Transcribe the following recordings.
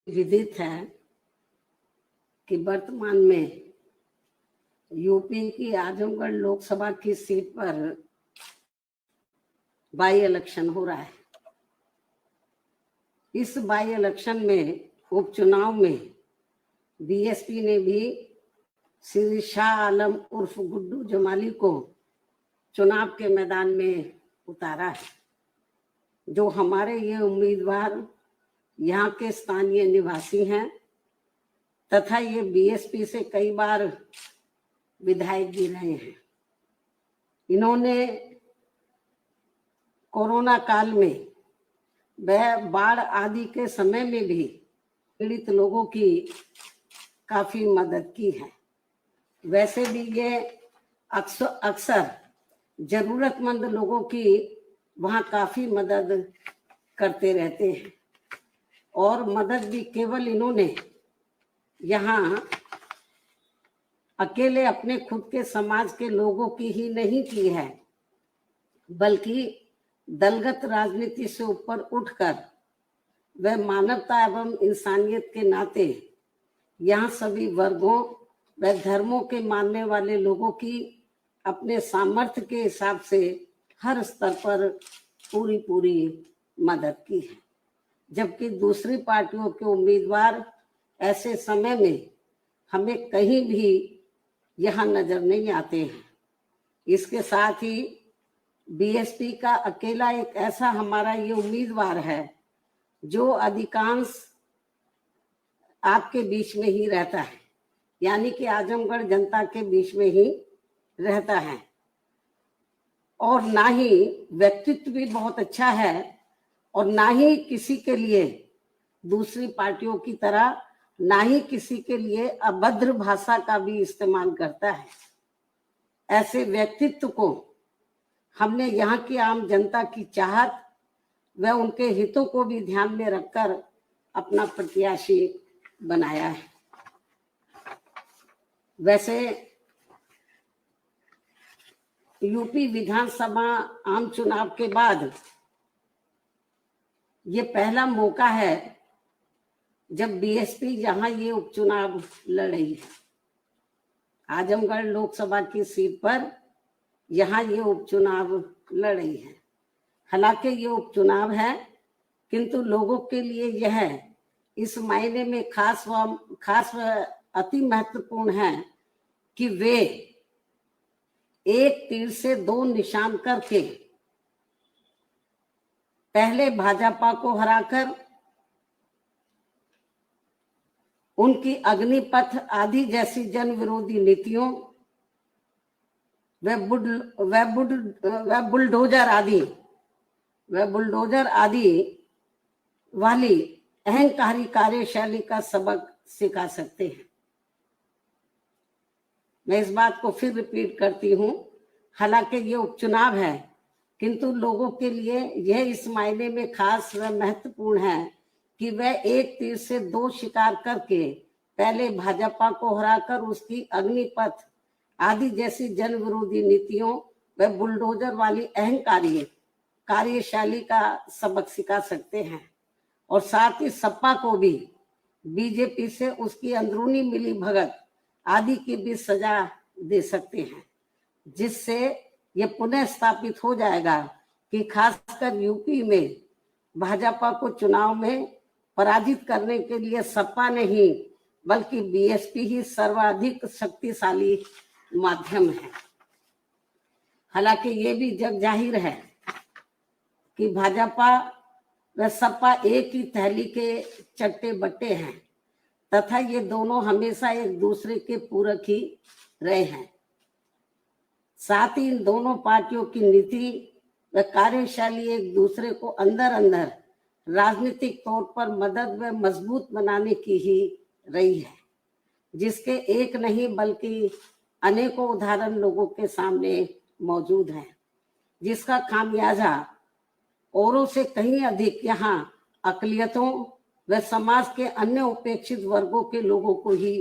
विदित है कि वर्तमान में यूपी की आजमगढ़ लोकसभा की सीट पर बाई इलेक्शन हो रहा है। इस बाई इलेक्शन में उपचुनाव में बीएसपी ने भी श्री शाह आलम उर्फ गुड्डू जमाली को चुनाव के मैदान में उतारा है। जो हमारे ये उम्मीदवार यहाँ के स्थानीय निवासी हैं तथा ये बीएसपी से कई बार विधायक भी रहे हैं। इन्होंने कोरोना काल में वह बाढ़ आदि के समय में भी पीड़ित लोगों की काफी मदद की है। वैसे भी ये अक्सर जरूरतमंद लोगों की वहाँ काफी मदद करते रहते हैं और मदद भी केवल इन्होंने यहाँ अकेले अपने खुद के समाज के लोगों की ही नहीं की है, बल्कि दलगत राजनीति से ऊपर उठकर वह मानवता एवं इंसानियत के नाते यहाँ सभी वर्गों व धर्मों के मानने वाले लोगों की अपने सामर्थ्य के हिसाब से हर स्तर पर पूरी मदद की है। जबकि दूसरी पार्टियों के उम्मीदवार ऐसे समय में हमें कहीं भी यहाँ नजर नहीं आते हैं। इसके साथ ही बीएसपी का अकेला एक ऐसा हमारा ये उम्मीदवार है जो अधिकांश आपके बीच में ही रहता है, यानी कि आजमगढ़ जनता के बीच में ही रहता है और ना ही व्यक्तित्व भी बहुत अच्छा है और ना ही किसी के लिए दूसरी पार्टियों की तरह ना ही किसी के लिए अभद्र भाषा का भी इस्तेमाल करता है। ऐसे व्यक्तित्व को हमने यहाँ की आम जनता की चाहत व उनके हितों को भी ध्यान में रखकर अपना प्रत्याशी बनाया है। वैसे यूपी विधानसभा आम चुनाव के बाद ये पहला मौका है जब बीएसपी यहाँ ये उपचुनाव लड़ रही है। आजमगढ़ लोकसभा की सीट पर यहाँ ये उपचुनाव लड़ रही है। हालांकि ये उपचुनाव है, किंतु लोगों के लिए यह इस मायने में खास व अति महत्वपूर्ण है कि वे एक तीर से दो निशान करके पहले भाजपा को हराकर उनकी अग्निपथ आदि जैसी जन विरोधी नीतियों व बुलडोजर आदि वाली अहंकारी कार्यशैली का सबक सिखा सकते हैं। मैं इस बात को फिर रिपीट करती हूँ, हालांकि ये उपचुनाव है, किंतु लोगों के लिए यह इस मायने में खास व महत्वपूर्ण है कि वह एक तीर से दो शिकार करके पहले भाजपा को हराकर उसकी अग्निपथ आदि जैसी जन विरोधी नीतियों व बुलडोजर वाली अहंकारी कार्यशैली का सबक सिखा सकते हैं और साथ ही सपा को भी बीजेपी से उसकी अंदरूनी मिली भगत आदि की भी सजा दे सकते हैं, जिससे यह पुनः स्थापित हो जाएगा कि खासकर यूपी में भाजपा को चुनाव में पराजित करने के लिए सपा नहीं बल्कि बीएसपी ही सर्वाधिक शक्तिशाली माध्यम है। हालांकि ये भी जग जाहिर है कि भाजपा व सपा एक ही थैली के चट्टे बट्टे हैं तथा ये दोनों हमेशा एक दूसरे के पूरक ही रहे हैं। साथ ही इन दोनों पार्टियों की नीति व कार्यशैली एक दूसरे को अंदर राजनीतिक तौर पर मदद व मजबूत बनाने की ही रही है, जिसके एक नहीं बल्कि अनेकों उदाहरण लोगों के सामने मौजूद है, जिसका खामियाजा औरों से कहीं अधिक यहाँ अकलियतों व समाज के अन्य उपेक्षित वर्गों के लोगों को ही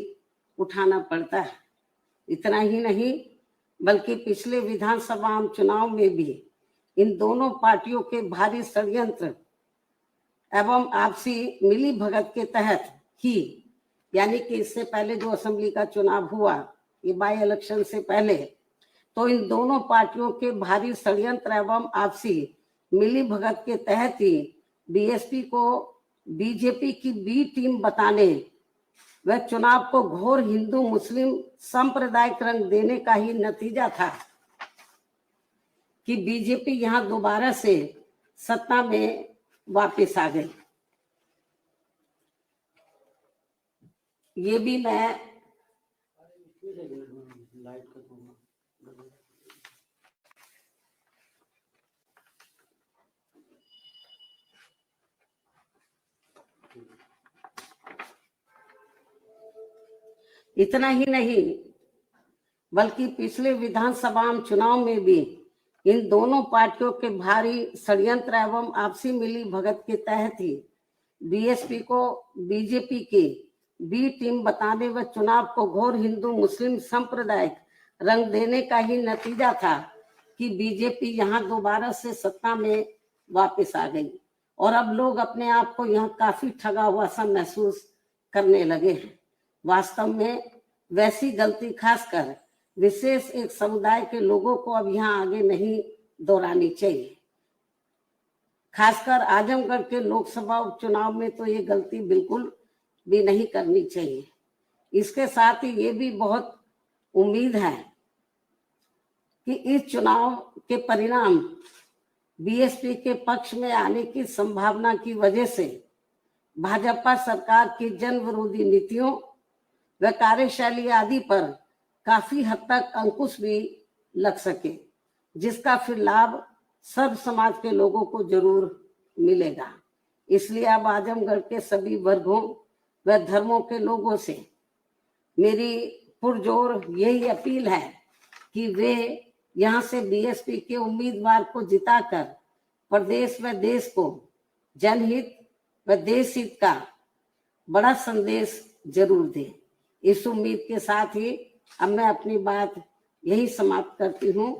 उठाना पड़ता है। इतना ही नहीं बल्कि पिछले विधानसभा चुनाव में भी इन दोनों पार्टियों के भारी षड्यंत्र एवं आपसी मिली भगत के तहत ही, यानी कि इससे पहले जो असेंबली का चुनाव हुआ, ये बाई इलेक्शन से पहले, तो इन दोनों पार्टियों के भारी षड्यंत्र एवं आपसी मिली भगत के तहत ही बीएसपी को बीजेपी की बी टीम बताने व चुनाव को घोर हिंदू मुस्लिम सांप्रदायिक रंग देने का ही नतीजा था कि बीजेपी यहां दोबारा से सत्ता में वापस आ गई। ये भी मैं इतना ही नहीं बल्कि पिछले विधानसभा चुनाव में भी इन दोनों पार्टियों के भारी षड्यंत्र एवं आपसी मिली भगत के तहत ही बीएसपी को बीजेपी की बी टीम बताने व चुनाव को घोर हिंदू मुस्लिम सांप्रदायिक रंग देने का ही नतीजा था कि बीजेपी यहां दोबारा से सत्ता में वापस आ गई और अब लोग अपने आप को यहां काफी ठगा हुआ सा महसूस करने लगे हैं। वास्तव में वैसी गलती खासकर विशेष एक समुदाय के लोगों को अब यहाँ आगे नहीं दोहरानी चाहिए। खासकर आजमगढ़ के लोकसभा उपचुनाव में तो ये गलती बिल्कुल भी नहीं करनी चाहिए। इसके साथ ही ये भी बहुत उम्मीद है कि इस चुनाव के परिणाम बीएसपी के पक्ष में आने की संभावना की वजह से भाजपा सरकार की जन विरोधी नीतियों व कार्यशैली आदि पर काफी हद तक अंकुश भी लग सके, जिसका फिर लाभ सर्व समाज के लोगों को जरूर मिलेगा। इसलिए अब आजमगढ़ के सभी वर्गों व धर्मों के लोगों से मेरी पुरजोर यही अपील है कि वे यहाँ से बीएसपी के उम्मीदवार को जिताकर प्रदेश व देश को जनहित व देश हित का बड़ा संदेश जरूर दें। इस उम्मीद के साथ ही अब मैं अपनी बात यही समाप्त करती हूँ।